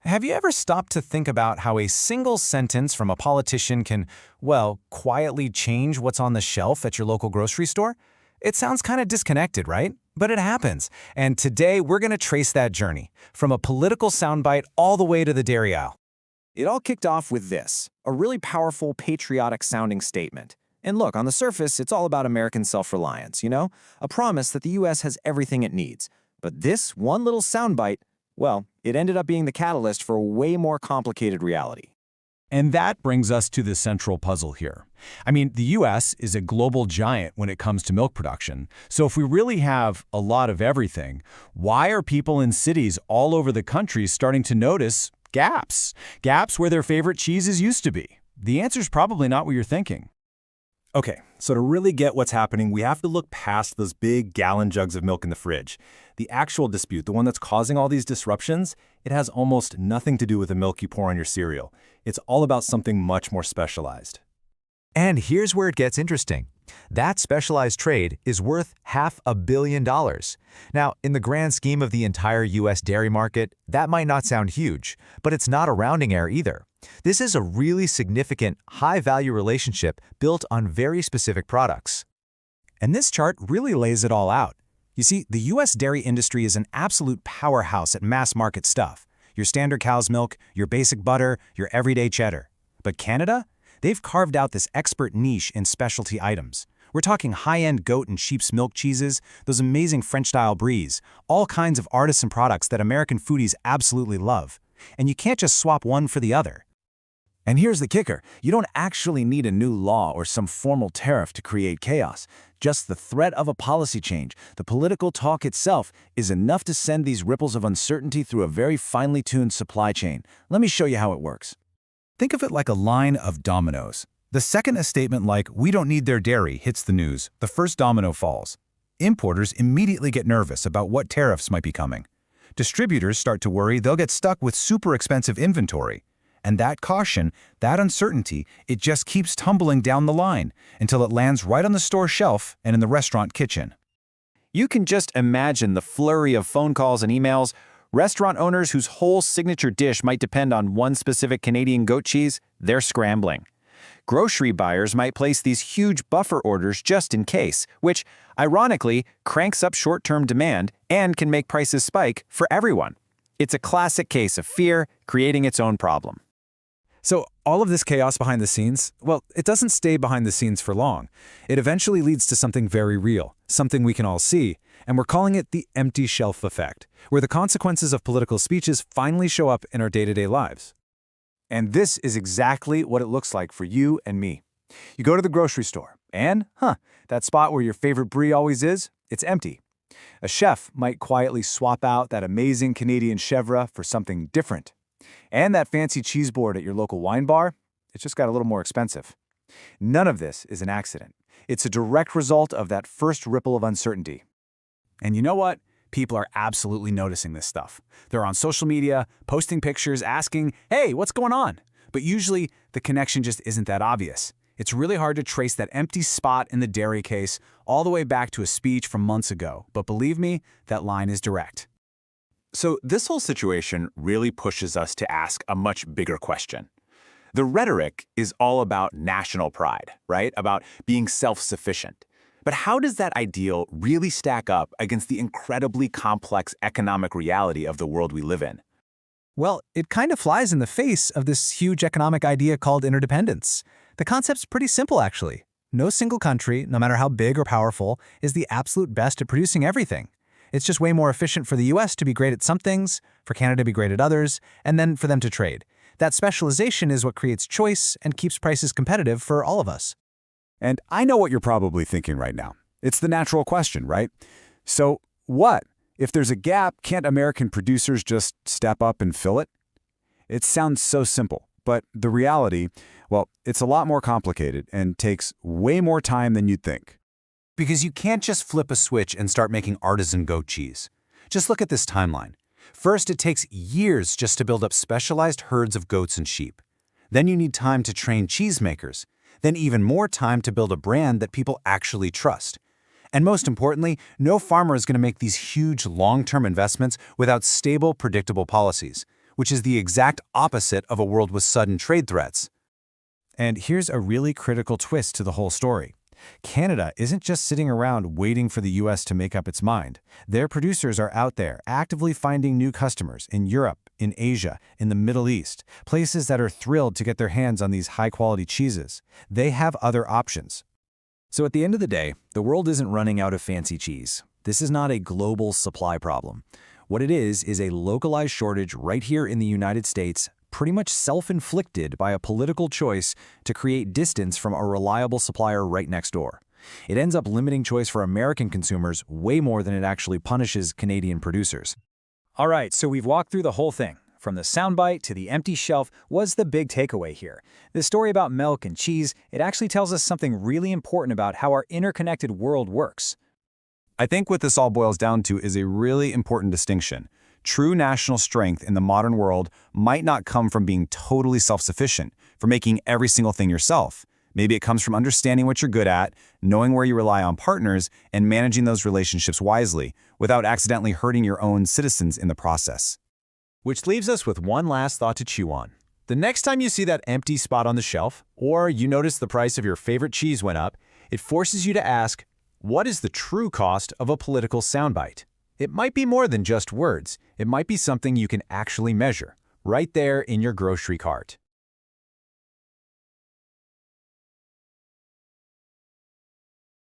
Have you ever stopped to think about how a single sentence from a politician can, well, quietly change what's on the shelf at your local grocery store? It sounds kind of disconnected, right? But it happens. And today we're going to trace that journey, from a political soundbite all the way to the dairy aisle. It all kicked off with this, a really powerful, patriotic-sounding statement. And look, on the surface, it's all about American self-reliance, a promise that the U.S. has everything it needs. But this one little soundbite, well, it ended up being the catalyst for a way more complicated reality. And that brings us to the central puzzle here. I mean, the U.S. is a global giant when it comes to milk production. So if we really have a lot of everything, why are people in cities all over the country starting to notice gaps? Gaps where their favorite cheeses used to be? The answer's probably not what you're thinking. Okay, so to really get what's happening, we have to look past those big gallon jugs of milk in the fridge. The actual dispute, the one that's causing all these disruptions, it has almost nothing to do with the milk you pour on your cereal. It's all about something much more specialized. And here's where it gets interesting. That specialized trade is worth $500 million. Now, in the grand scheme of the entire U.S. dairy market, that might not sound huge, but it's not a rounding error either. This is a really significant, high-value relationship built on very specific products. And this chart really lays it all out. You see, the U.S. dairy industry is an absolute powerhouse at mass-market stuff. Your standard cow's milk, your basic butter, your everyday cheddar. But Canada? They've carved out this expert niche in specialty items. We're talking high-end goat and sheep's milk cheeses, those amazing French-style bries, all kinds of artisan products that American foodies absolutely love. And you can't just swap one for the other. And here's the kicker. You don't actually need a new law or some formal tariff to create chaos. Just the threat of a policy change, the political talk itself, is enough to send these ripples of uncertainty through a very finely tuned supply chain. Let me show you how it works. Think of it like a line of dominoes. The second a statement like, "We don't need their dairy," hits the news, the first domino falls. Importers immediately get nervous about what tariffs might be coming. Distributors start to worry they'll get stuck with super expensive inventory. And that caution, that uncertainty, it just keeps tumbling down the line until it lands right on the store shelf and in the restaurant kitchen. You can just imagine the flurry of phone calls and emails. Restaurant owners whose whole signature dish might depend on one specific Canadian goat cheese, they're scrambling. Grocery buyers might place these huge buffer orders just in case, which, ironically, cranks up short-term demand and can make prices spike for everyone. It's a classic case of fear creating its own problem. So all of this chaos behind the scenes, well, it doesn't stay behind the scenes for long. It eventually leads to something very real, something we can all see, and we're calling it the empty shelf effect, where the consequences of political speeches finally show up in our day-to-day lives. And this is exactly what it looks like for you and me. You go to the grocery store, and, that spot where your favorite brie always is, it's empty. A chef might quietly swap out that amazing Canadian chèvre for something different. And that fancy cheese board at your local wine bar, it's just got a little more expensive. None of this is an accident. It's a direct result of that first ripple of uncertainty. And you know what? People are absolutely noticing this stuff. They're on social media, posting pictures, asking, "Hey, what's going on?" But usually, the connection just isn't that obvious. It's really hard to trace that empty spot in the dairy case all the way back to a speech from months ago. But believe me, that line is direct. So this whole situation really pushes us to ask a much bigger question. The rhetoric is all about national pride, right? About being self-sufficient. But how does that ideal really stack up against the incredibly complex economic reality of the world we live in? Well, it kind of flies in the face of this huge economic idea called interdependence. The concept's pretty simple, actually. No single country, no matter how big or powerful, is the absolute best at producing everything. It's just way more efficient for the U.S. to be great at some things, for Canada to be great at others, and then for them to trade. That specialization is what creates choice and keeps prices competitive for all of us. And I know what you're probably thinking right now. It's the natural question, right? So what? If there's a gap, can't American producers just step up and fill it? It sounds so simple, but the reality, well, it's a lot more complicated and takes way more time than you'd think. Because you can't just flip a switch and start making artisan goat cheese. Just look at this timeline. First, it takes years just to build up specialized herds of goats and sheep. Then you need time to train cheesemakers. Then even more time to build a brand that people actually trust. And most importantly, no farmer is going to make these huge long-term investments without stable, predictable policies. which is the exact opposite of a world with sudden trade threats. And here's a really critical twist to the whole story. Canada isn't just sitting around waiting for the US to make up its mind. Their producers are out there actively finding new customers in Europe, in Asia, in the Middle East, places that are thrilled to get their hands on these high-quality cheeses. They have other options. So at the end of the day, the world isn't running out of fancy cheese. This is not a global supply problem. What it is a localized shortage right here in the United States, pretty much self-inflicted by a political choice to create distance from a reliable supplier right next door. It ends up limiting choice for American consumers way more than it actually punishes Canadian producers. All right, so we've walked through the whole thing. From the soundbite to the empty shelf, what's the big takeaway here? This story about milk and cheese, it actually tells us something really important about how our interconnected world works. I think what this all boils down to is a really important distinction. True national strength in the modern world might not come from being totally self-sufficient, from making every single thing yourself. Maybe it comes from understanding what you're good at, knowing where you rely on partners, and managing those relationships wisely, without accidentally hurting your own citizens in the process. Which leaves us with one last thought to chew on. The next time you see that empty spot on the shelf, or you notice the price of your favorite cheese went up, it forces you to ask, what is the true cost of a political soundbite? It might be more than just words. It might be something you can actually measure, right there in your grocery cart.